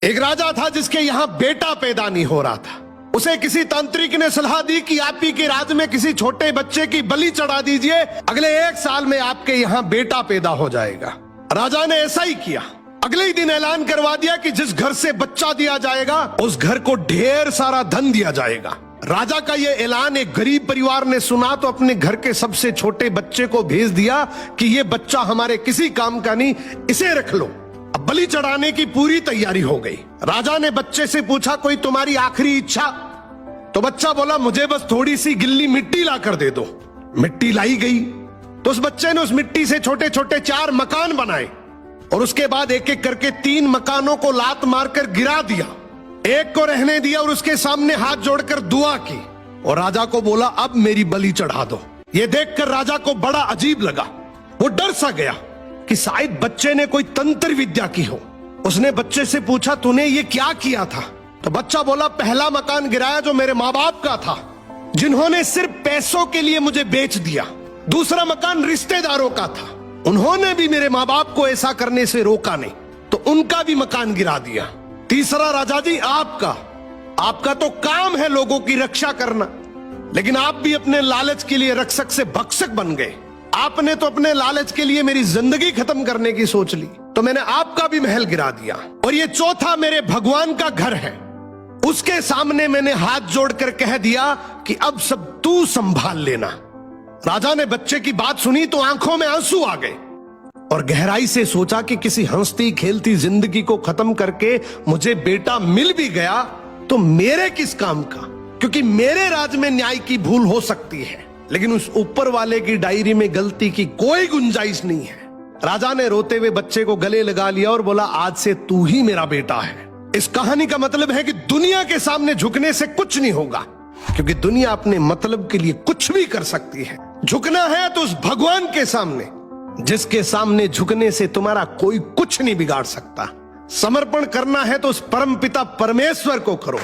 एक राजा था जिसके यहां बेटा पैदा नहीं हो रहा था। उसे किसी तांत्रिक ने सलाह दी कि आप ही के राज्य में किसी छोटे बच्चे की बलि चढ़ा दीजिए, अगले 1 साल में आपके यहां बेटा पैदा हो जाएगा। राजा ने ऐसा ही किया। अगले ही दिन ऐलान करवा दिया कि जिस घर से बच्चा दिया जाएगा उस घर को ढेर सारा धन दिया जाएगा। राजा का यह ऐलान एक गरीब परिवार ने सुना तो अपने घर के सबसे छोटे बच्चे को भेज दिया कि यह बच्चा हमारे किसी काम का नहीं, इसे रख लो। अब बलि चढ़ाने की पूरी तैयारी हो गई। राजा ने बच्चे से पूछा, कोई तुम्हारी आखिरी इच्छा? तो बच्चा बोला, मुझे बस थोड़ी सी गिल्ली मिट्टी ला कर दे दो। मिट्टी लाई गई तो उस बच्चे ने उस मिट्टी से छोटे छोटे 4 मकान बनाए और उसके बाद एक एक करके 3 मकानों को लात मारकर गिरा दिया। एक को रहने दिया और उसके सामने हाथ जोड़कर दुआ की और राजा को बोला, अब मेरी बलि चढ़ा दो। यह देखकर राजा को बड़ा अजीब लगा। वो डर सा गया कि शायद बच्चे ने कोई तंत्र विद्या की हो। उसने बच्चे से पूछा, तूने ये क्या किया था? तो बच्चा बोला, पहला मकान गिराया जो मेरे माँ बाप का था, जिन्होंने सिर्फ पैसों के लिए मुझे बेच दिया। दूसरा मकान रिश्तेदारों का था, उन्होंने भी मेरे माँ बाप को ऐसा करने से रोका नहीं, तो उनका भी मकान गिरा दिया। तीसरा राजा जी आपका तो काम है लोगों की रक्षा करना, लेकिन आप भी अपने लालच के लिए रक्षक से भक्षक बन गए। आपने तो अपने लालच के लिए मेरी जिंदगी खत्म करने की सोच ली, तो मैंने आपका भी महल गिरा दिया। और ये चौथा मेरे भगवान का घर है, उसके सामने मैंने हाथ जोड़कर कह दिया कि अब सब तू संभाल लेना। राजा ने बच्चे की बात सुनी तो आंखों में आंसू आ गए और गहराई से सोचा कि किसी हंसती खेलती जिंदगी को खत्म करके मुझे बेटा मिल भी गया तो मेरे किस काम का, क्योंकि मेरे राज में न्याय की भूल हो सकती है लेकिन उस ऊपर वाले की डायरी में गलती की कोई गुंजाइश नहीं है। राजा ने रोते हुए बच्चे को गले लगा लिया और बोला, आज से तू ही मेरा बेटा है। इस कहानी का मतलब है कि दुनिया के सामने झुकने से कुछ नहीं होगा, क्योंकि दुनिया अपने मतलब के लिए कुछ भी कर सकती है। झुकना है तो उस भगवान के सामने, जिसके सामने झुकने से तुम्हारा कोई कुछ नहीं बिगाड़ सकता। समर्पण करना है तो उस परमपिता परमेश्वर को करो।